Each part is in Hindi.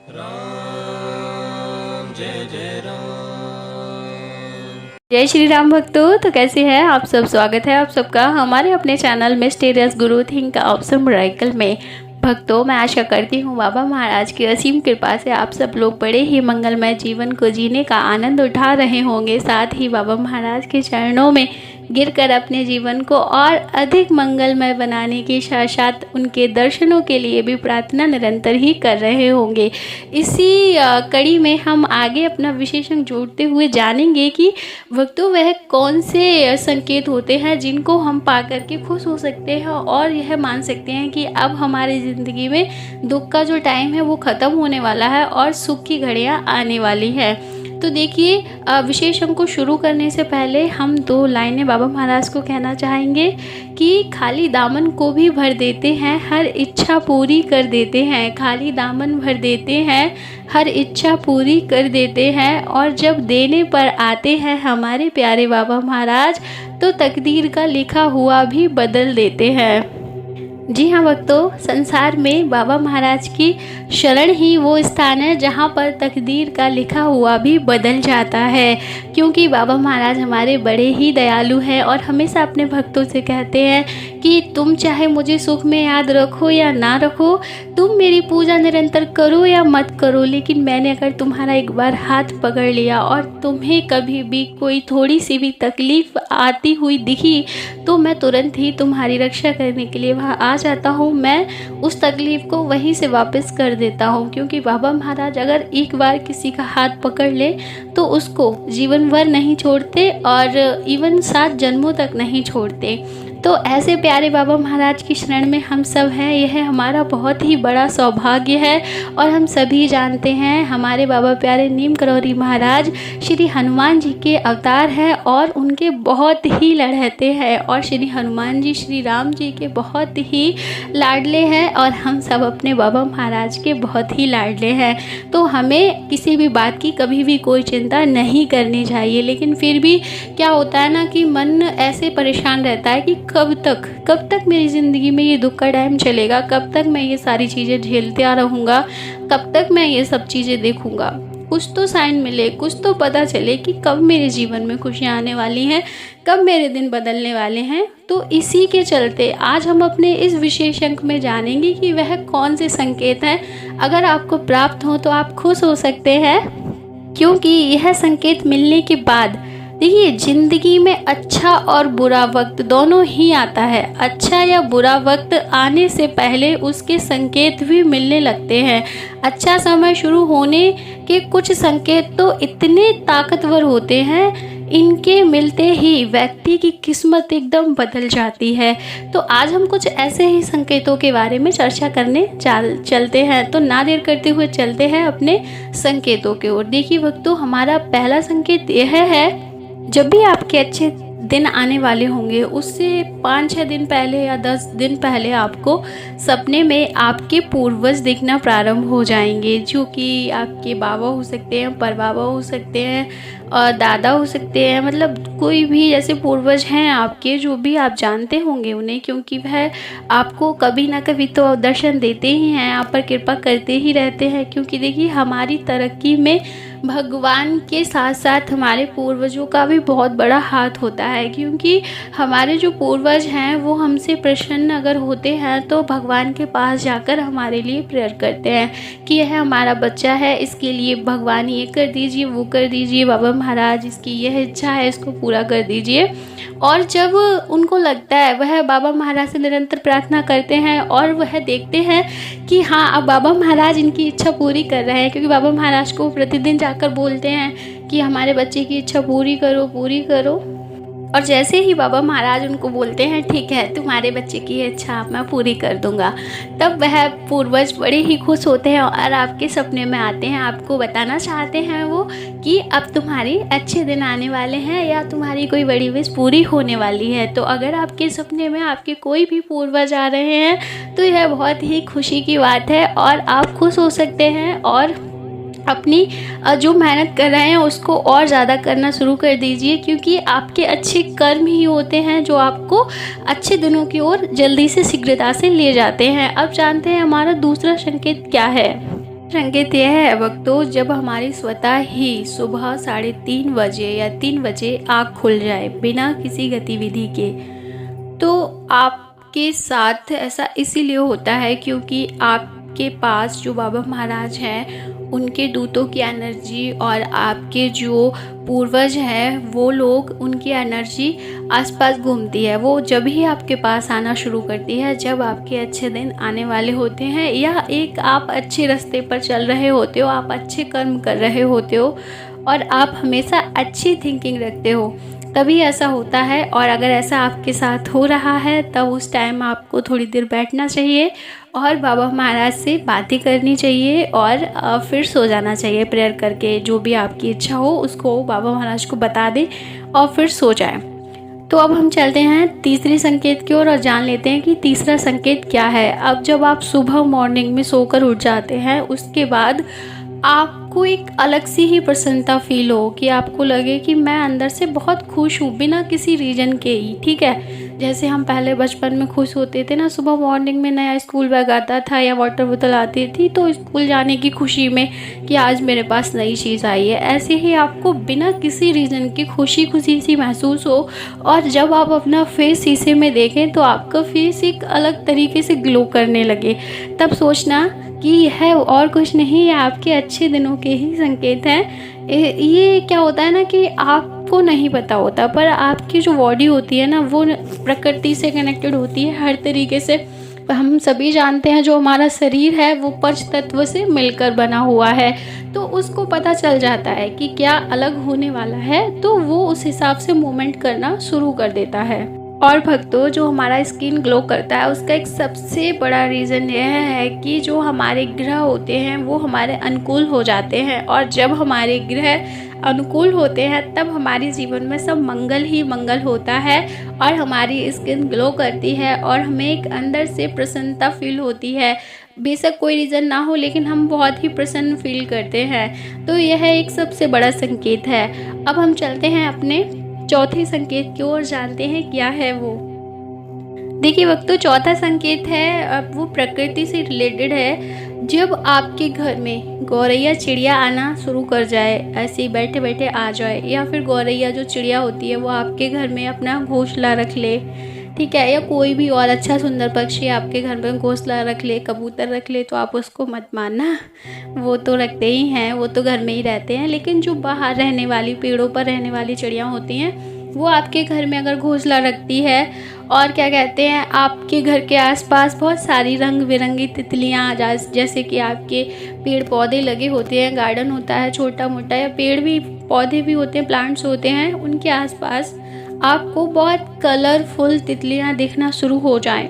राम जय जय राम। जय श्री राम भक्तों। तो कैसे हैं आप सब। स्वागत है आप सबका हमारे अपने चैनल मिस्टीरियस गुरु थिंक ऑप्शन मिरेकल में। भक्तों, मैं आशा करती हूँ बाबा महाराज की असीम कृपा से आप सब लोग बड़े ही मंगलमय जीवन को जीने का आनंद उठा रहे होंगे। साथ ही बाबा महाराज के चरणों में गिरकर अपने जीवन को और अधिक मंगलमय बनाने के साथ साथ उनके दर्शनों के लिए भी प्रार्थना निरंतर ही कर रहे होंगे। इसी कड़ी में हम आगे अपना विशेषण जोड़ते हुए जानेंगे कि भक्तों वह कौन से संकेत होते हैं जिनको हम पा करके खुश हो सकते हैं और यह मान सकते हैं कि अब हमारी ज़िंदगी में दुख का जो टाइम है वो ख़त्म होने वाला है और सुख की घड़ियाँ आने वाली है। तो देखिए, विशेषण को शुरू करने से पहले हम 2 लाइनें बाबा महाराज को कहना चाहेंगे कि खाली दामन को भी भर देते हैं, हर इच्छा पूरी कर देते हैं। खाली दामन भर देते हैं, हर इच्छा पूरी कर देते हैं। और जब देने पर आते हैं हमारे प्यारे बाबा महाराज, तो तकदीर का लिखा हुआ भी बदल देते हैं। जी हाँ भक्तों, संसार में बाबा महाराज की शरण ही वो स्थान है जहाँ पर तकदीर का लिखा हुआ भी बदल जाता है। क्योंकि बाबा महाराज हमारे बड़े ही दयालु हैं और हमेशा अपने भक्तों से कहते हैं कि तुम चाहे मुझे सुख में याद रखो या ना रखो, तुम मेरी पूजा निरंतर करो या मत करो, लेकिन मैंने अगर तुम्हारा एक बार हाथ पकड़ लिया और तुम्हें कभी भी कोई थोड़ी सी भी तकलीफ आती हुई दिखी, तो मैं तुरंत ही तुम्हारी रक्षा करने के लिए वहाँ आ जाता हूँ। मैं उस तकलीफ को वहीं से वापस कर देता हूँ। क्योंकि बाबा महाराज अगर एक बार किसी का हाथ पकड़ ले तो उसको जीवन भर नहीं छोड़ते और इवन 7 जन्मों तक नहीं छोड़ते। तो ऐसे प्यारे बाबा महाराज की शरण में हम सब हैं, यह हमारा बहुत ही बड़ा सौभाग्य है। और हम सभी जानते हैं हमारे बाबा प्यारे नीम करौरी महाराज श्री हनुमान जी के अवतार हैं और उनके बहुत ही लड़हते हैं। और श्री हनुमान जी श्री राम जी के बहुत ही लाडले हैं और हम सब अपने बाबा महाराज के बहुत ही लाडले हैं। तो हमें किसी भी बात की कभी भी कोई चिंता नहीं करनी चाहिए। लेकिन फिर भी क्या होता है ना कि मन ऐसे परेशान रहता है कि कब तक मेरी ज़िंदगी में ये दुख का टाइम चलेगा, कब तक मैं ये सारी चीज़ें झेलते रहूँगा, कब तक मैं ये सब चीज़ें देखूँगा। कुछ तो साइन मिले, कुछ तो पता चले कि कब मेरे जीवन में खुशियाँ आने वाली हैं, कब मेरे दिन बदलने वाले हैं। तो इसी के चलते आज हम अपने इस विशेष अंक में जानेंगे कि वह कौन से संकेत हैं। अगर आपको प्राप्त हो तो आप खुश हो सकते हैं, क्योंकि यह संकेत मिलने के बाद देखिए ज़िंदगी में अच्छा और बुरा वक्त दोनों ही आता है। अच्छा या बुरा वक्त आने से पहले उसके संकेत भी मिलने लगते हैं। अच्छा समय शुरू होने के कुछ संकेत तो इतने ताकतवर होते हैं, इनके मिलते ही व्यक्ति की किस्मत एकदम बदल जाती है। तो आज हम कुछ ऐसे ही संकेतों के बारे में चर्चा करने चलते हैं। तो ना देर करते हुए चलते हैं अपने संकेतों की ओर। देखिए भक्तों, हमारा पहला संकेत यह है, जब भी आपके अच्छे दिन आने वाले होंगे उससे 5-6 दिन पहले या 10 दिन पहले आपको सपने में आपके पूर्वज दिखना प्रारंभ हो जाएंगे, जो कि आपके बाबा हो सकते हैं, परबाबा हो सकते हैं और दादा हो सकते हैं। मतलब कोई भी जैसे पूर्वज हैं आपके, जो भी आप जानते होंगे उन्हें, क्योंकि वह आपको कभी ना कभी तो दर्शन देते ही हैं, आप पर कृपा करते ही रहते हैं। क्योंकि देखिए हमारी तरक्की में भगवान के साथ साथ हमारे पूर्वजों का भी बहुत बड़ा हाथ होता है। क्योंकि हमारे जो पूर्वज हैं वो हमसे प्रसन्न अगर होते हैं तो भगवान के पास जाकर हमारे लिए प्रेयर करते हैं कि यह हमारा बच्चा है, इसके लिए भगवान ये कर दीजिए, वो कर दीजिए, बाबा महाराज इसकी यह इच्छा है, इसको पूरा कर दीजिए। और जब उनको लगता है, वह बाबा महाराज से निरंतर प्रार्थना करते हैं और वह देखते हैं कि हाँ अब बाबा महाराज इनकी इच्छा पूरी कर रहे हैं। क्योंकि बाबा महाराज को प्रतिदिन जाकर बोलते हैं कि हमारे बच्चे की इच्छा पूरी करो, पूरी करो। और जैसे ही बाबा महाराज उनको बोलते हैं ठीक है तुम्हारे बच्चे की इच्छा मैं पूरी कर दूंगा, तब वह पूर्वज बड़े ही खुश होते हैं और आपके सपने में आते हैं। आपको बताना चाहते हैं वो कि अब तुम्हारी अच्छे दिन आने वाले हैं या तुम्हारी कोई बड़ी विश पूरी होने वाली है। तो अगर आपके सपने में आपके कोई भी पूर्वज आ रहे हैं तो यह बहुत ही खुशी की बात है और आप खुश हो सकते हैं और अपनी जो मेहनत कर रहे हैं उसको और ज़्यादा करना शुरू कर दीजिए। क्योंकि आपके अच्छे कर्म ही होते हैं जो आपको अच्छे दिनों की ओर जल्दी से शीघ्रता से ले जाते हैं। अब जानते हैं हमारा दूसरा संकेत क्या है। संकेत यह है भक्तों, जब हमारी स्वतः ही सुबह 3:30 बजे या 3 बजे आँख खुल जाए बिना किसी गतिविधि के, तो आपके साथ ऐसा इसीलिए होता है क्योंकि आपके पास जो बाबा महाराज हैं उनके दूतों की एनर्जी और आपके जो पूर्वज हैं वो लोग, उनकी एनर्जी आसपास घूमती है। वो जब ही आपके पास आना शुरू करती है जब आपके अच्छे दिन आने वाले होते हैं या एक आप अच्छे रास्ते पर चल रहे होते हो, आप अच्छे कर्म कर रहे होते हो और आप हमेशा अच्छी थिंकिंग रखते हो, तभी ऐसा होता है। और अगर ऐसा आपके साथ हो रहा है तब उस टाइम आपको थोड़ी देर बैठना चाहिए और बाबा महाराज से बातें करनी चाहिए और फिर सो जाना चाहिए प्रेयर करके। जो भी आपकी इच्छा हो उसको बाबा महाराज को बता दें और फिर सो जाएं। तो अब हम चलते हैं तीसरे संकेत की ओर और जान लेते हैं कि तीसरा संकेत क्या है। अब जब आप सुबह मॉर्निंग में सोकर उठ जाते हैं उसके बाद आपको एक अलग सी ही प्रसन्नता फील हो कि आपको लगे कि मैं अंदर से बहुत खुश हूँ बिना किसी रीज़न के ही। ठीक है, जैसे हम पहले बचपन में खुश होते थे ना, सुबह मॉर्निंग में नया स्कूल बैग आता था या वाटर बोतल आती थी तो स्कूल जाने की खुशी में कि आज मेरे पास नई चीज़ आई है, ऐसे ही आपको बिना किसी रीज़न की खुशी खुशी सी महसूस हो। और जब आप अपना फेस शीशे में देखें तो आपका फेस एक अलग तरीके से ग्लो करने लगे, तब सोचना कि यह और कुछ नहीं, ये आपके अच्छे दिनों के ही संकेत हैं। ये क्या होता है ना कि आपको नहीं पता होता, पर आपकी जो बॉडी होती है ना वो प्रकृति से कनेक्टेड होती है हर तरीके से। हम सभी जानते हैं जो हमारा शरीर है वो पंच तत्व से मिलकर बना हुआ है, तो उसको पता चल जाता है कि क्या अलग होने वाला है, तो वो उस हिसाब से मूवमेंट करना शुरू कर देता है। और भक्तों, जो हमारा स्किन ग्लो करता है उसका एक सबसे बड़ा रीज़न यह है कि जो हमारे ग्रह होते हैं वो हमारे अनुकूल हो जाते हैं, और जब हमारे ग्रह अनुकूल होते हैं तब हमारे जीवन में सब मंगल ही मंगल होता है और हमारी स्किन ग्लो करती है और हमें एक अंदर से प्रसन्नता फील होती है। बेशक कोई रीज़न ना हो लेकिन हम बहुत ही प्रसन्न फील करते हैं, तो यह एक सबसे बड़ा संकेत है। अब हम चलते हैं अपने चौथे संकेत की ओर, जानते हैं क्या है वो। देखिए वक्तों, चौथा संकेत है, अब वो प्रकृति से रिलेटेड है। जब आपके घर में गौरैया चिड़िया आना शुरू कर जाए, ऐसे ही बैठे बैठे आ जाए, या फिर गौरैया जो चिड़िया होती है वो आपके घर में अपना घोंसला रख ले, ठीक है, या कोई भी और अच्छा सुंदर पक्षी आपके घर में घोंसला रख ले, कबूतर रख ले, तो आप उसको मत मानना, वो तो रखते ही हैं, वो तो घर में ही रहते हैं। लेकिन जो बाहर रहने वाली, पेड़ों पर रहने वाली चिड़िया होती हैं वो आपके घर में अगर घोंसला रखती है और क्या कहते हैं आपके घर के आसपास बहुत सारी रंग बिरंगी तितलियाँ, जैसे कि आपके पेड़ पौधे लगे होते हैं, गार्डन होता है छोटा मोटा, या पेड़ भी पौधे भी होते हैं, प्लांट्स होते हैं, उनके आसपास आपको बहुत कलरफुल तितलियाँ दिखना शुरू हो जाएं,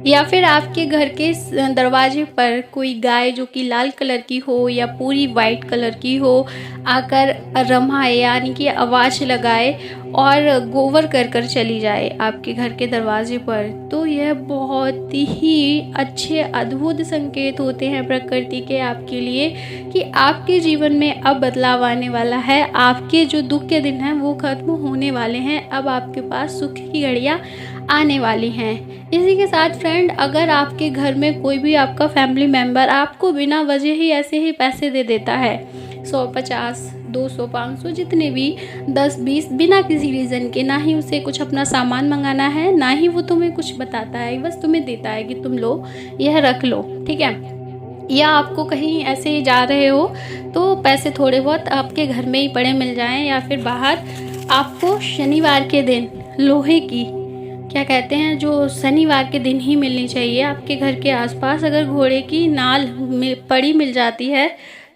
या फिर आपके घर के दरवाजे पर कोई गाय जो कि लाल कलर की हो या पूरी वाइट कलर की हो आकर रमाए, यानी कि आवाज़ लगाए और गोबर कर कर चली जाए आपके घर के दरवाजे पर, तो यह बहुत ही अच्छे अद्भुत संकेत होते हैं प्रकृति के आपके लिए कि आपके जीवन में अब बदलाव आने वाला है। आपके जो दुख के दिन हैं वो खत्म होने वाले हैं, अब आपके पास सुख की घड़ियाँ आने वाली हैं। इसी के साथ फ्रेंड, अगर आपके घर में कोई भी आपका फैमिली मेम्बर आपको बिना वजह ही ऐसे ही पैसे दे देता है, 100, 50, 200, 500, जितने भी 10, 20, बिना किसी रीज़न के, ना ही उसे कुछ अपना सामान मंगाना है, ना ही वो तुम्हें कुछ बताता है, बस तुम्हें देता है कि तुम लो, यह रख लो, ठीक है, या आपको कहीं ऐसे ही जा रहे हो तो पैसे थोड़े बहुत आपके घर में ही पड़े मिल जाएं, या फिर बाहर आपको शनिवार के दिन लोहे की, क्या कहते हैं, जो शनिवार के दिन ही मिलनी चाहिए, आपके घर के आसपास अगर घोड़े की नाल पड़ी मिल जाती है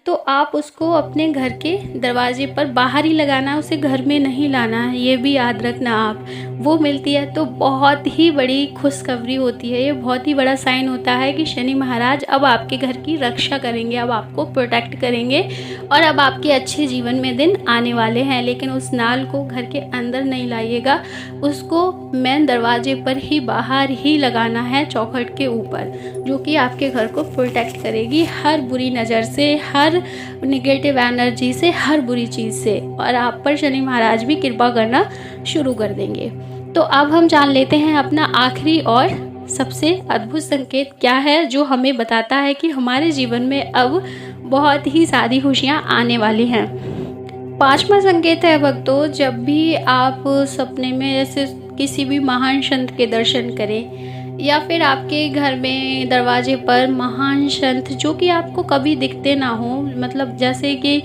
तो आप उसको अपने घर के दरवाजे पर बाहर ही लगाना है, उसे घर में नहीं लाना है, ये भी याद रखना आप। वो मिलती है तो बहुत ही बड़ी खुशखबरी होती है, ये बहुत ही बड़ा साइन होता है कि शनि महाराज अब आपके घर की रक्षा करेंगे, अब आपको प्रोटेक्ट करेंगे और अब आपके अच्छे जीवन में दिन आने वाले हैं। लेकिन उस नाल को घर के अंदर नहीं लाइएगा, उसको मेन दरवाजे पर ही बाहर ही लगाना है, चौखट के ऊपर, जो कि आपके घर को प्रोटेक्ट करेगी हर बुरी नज़र से, हर निगेटिव एनर्जी से, हर बुरी चीज़ से, और आप पर शनि महाराज भी कृपा करना शुरू कर देंगे। तो अब हम जान लेते हैं अपना आखिरी और सबसे अद्भुत संकेत क्या है जो हमें बताता है कि हमारे जीवन में अब बहुत ही सारी खुशियाँ आने वाली हैं। 5वां संकेत है भक्तों, जब भी आप सपने में ऐसे किसी भी महान संत के दर्शन करें या फिर आपके घर में दरवाजे पर महान संत जो कि आपको कभी दिखते ना हो, मतलब जैसे कि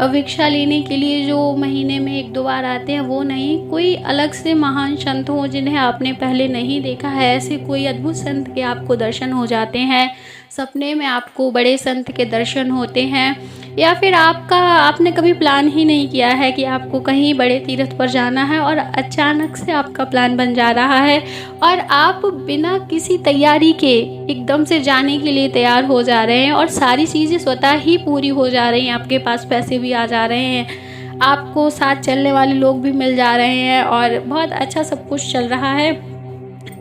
भिक्षा लेने के लिए जो महीने में 1-2 बार आते हैं वो नहीं, कोई अलग से महान संत हो जिन्हें आपने पहले नहीं देखा है, ऐसे कोई अद्भुत संत के आपको दर्शन हो जाते हैं, सपने में आपको बड़े संत के दर्शन होते हैं, या फिर आपने कभी प्लान ही नहीं किया है कि आपको कहीं बड़े तीर्थ पर जाना है और अचानक से आपका प्लान बन जा रहा है और आप बिना किसी तैयारी के एकदम से जाने के लिए तैयार हो जा रहे हैं और सारी चीज़ें स्वतः ही पूरी हो जा रही हैं, आपके पास पैसे भी आ जा रहे हैं, आपको साथ चलने वाले लोग भी मिल जा रहे हैं और बहुत अच्छा सब कुछ चल रहा है।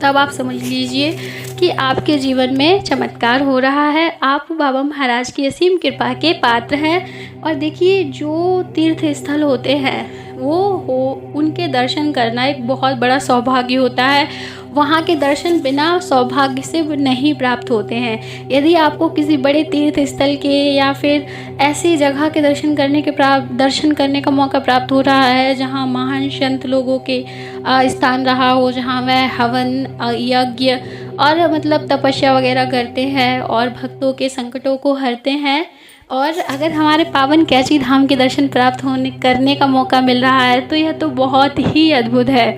तब आप समझ लीजिए कि आपके जीवन में चमत्कार हो रहा है, आप बाबा महाराज की असीम कृपा के पात्र हैं। और देखिए, जो तीर्थ स्थल होते हैं उनके दर्शन करना एक बहुत बड़ा सौभाग्य होता है। वहाँ के दर्शन बिना सौभाग्य से नहीं प्राप्त होते हैं। यदि आपको किसी बड़े तीर्थ स्थल के या फिर ऐसी जगह के दर्शन करने का मौका प्राप्त हो रहा है जहाँ महान संत लोगों के स्थान रहा हो, जहाँ वह हवन यज्ञ और मतलब तपस्या वगैरह करते हैं और भक्तों के संकटों को हरते हैं, और अगर हमारे पावन कैची धाम के दर्शन प्राप्त करने का मौका मिल रहा है तो यह तो बहुत ही अद्भुत है।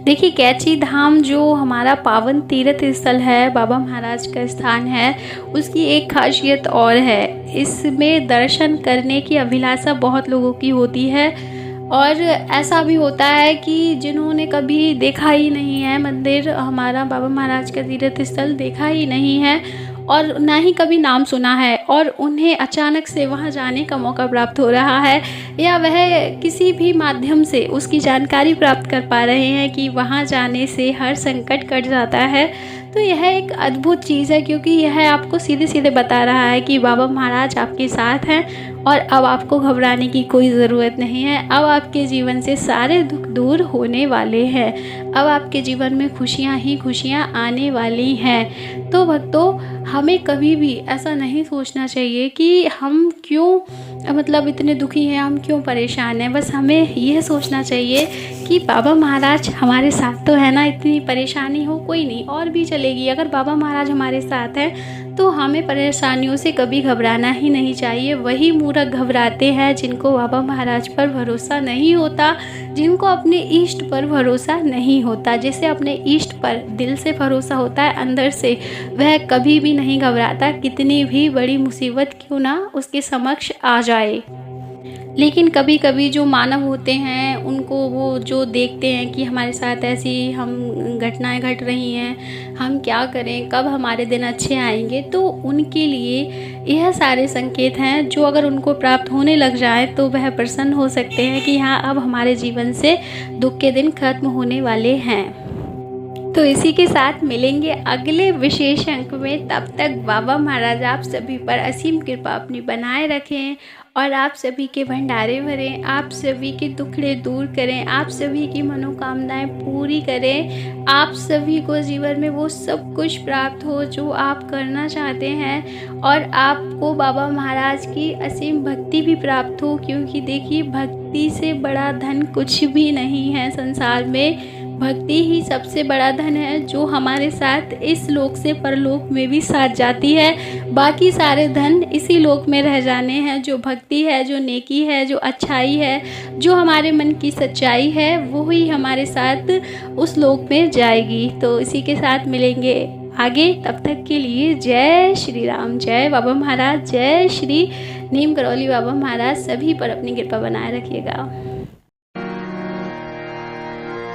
देखिए, कैची धाम जो हमारा पावन तीर्थ स्थल है, बाबा महाराज का स्थान है, उसकी एक खासियत और है, इसमें दर्शन करने की अभिलाषा बहुत लोगों की होती है। और ऐसा भी होता है कि जिन्होंने कभी देखा ही नहीं है मंदिर, हमारा बाबा महाराज का तीर्थ स्थल देखा ही नहीं है और ना ही कभी नाम सुना है, और उन्हें अचानक से वहां जाने का मौका प्राप्त हो रहा है या वह किसी भी माध्यम से उसकी जानकारी प्राप्त कर पा रहे हैं कि वहां जाने से हर संकट कट जाता है, तो यह एक अद्भुत चीज़ है, क्योंकि यह आपको सीधे सीधे बता रहा है कि बाबा महाराज आपके साथ हैं और अब आपको घबराने की कोई ज़रूरत नहीं है। अब आपके जीवन से सारे दुख दूर होने वाले हैं, अब आपके जीवन में खुशियाँ ही खुशियाँ आने वाली हैं। तो भक्तों, हमें कभी भी ऐसा नहीं सोचना चाहिए कि हम क्यों मतलब इतने दुखी हैं, हम क्यों परेशान हैं। बस हमें यह सोचना चाहिए कि बाबा महाराज हमारे साथ तो है ना, इतनी परेशानी हो कोई नहीं, और भी चलेगी। अगर बाबा महाराज हमारे साथ हैं तो हमें परेशानियों से कभी घबराना ही नहीं चाहिए। वही मूर्ख घबराते हैं जिनको बाबा महाराज पर भरोसा नहीं होता, जिनको अपने इष्ट पर भरोसा नहीं होता। जैसे अपने इष्ट पर दिल से भरोसा होता है अंदर से, वह कभी भी नहीं घबराता, कितनी भी बड़ी मुसीबत क्यों ना उसके समक्ष आ जाए। लेकिन कभी कभी जो मानव होते हैं उनको वो जो देखते हैं कि हमारे साथ ऐसी घटनाएं घट रही हैं, हम क्या करें, कब हमारे दिन अच्छे आएंगे, तो उनके लिए यह सारे संकेत हैं जो अगर उनको प्राप्त होने लग जाए तो वह प्रसन्न हो सकते हैं कि हाँ, अब हमारे जीवन से दुख के दिन खत्म होने वाले हैं। तो इसी के साथ मिलेंगे अगले विशेष अंक में। तब तक बाबा महाराज आप सभी पर असीम कृपा अपनी बनाए रखें और आप सभी के भंडारे भरें, आप सभी के दुखड़े दूर करें, आप सभी की मनोकामनाएं पूरी करें, आप सभी को जीवन में वो सब कुछ प्राप्त हो जो आप करना चाहते हैं, और आपको बाबा महाराज की असीम भक्ति भी प्राप्त हो। क्योंकि देखिए, भक्ति से बड़ा धन कुछ भी नहीं है संसार में। भक्ति ही सबसे बड़ा धन है जो हमारे साथ इस लोक से परलोक में भी साथ जाती है। बाकी सारे धन इसी लोक में रह जाने हैं। जो भक्ति है, जो नेकी है, जो अच्छाई है, जो हमारे मन की सच्चाई है, वो ही हमारे साथ उस लोक में जाएगी। तो इसी के साथ मिलेंगे आगे। तब तक के लिए जय श्री राम, जय बाबा महाराज, जय श्री नीम करौली बाबा महाराज। सभी पर अपनी कृपा बनाए रखिएगा।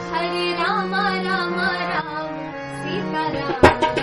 हरे राम राम राम सीता राम।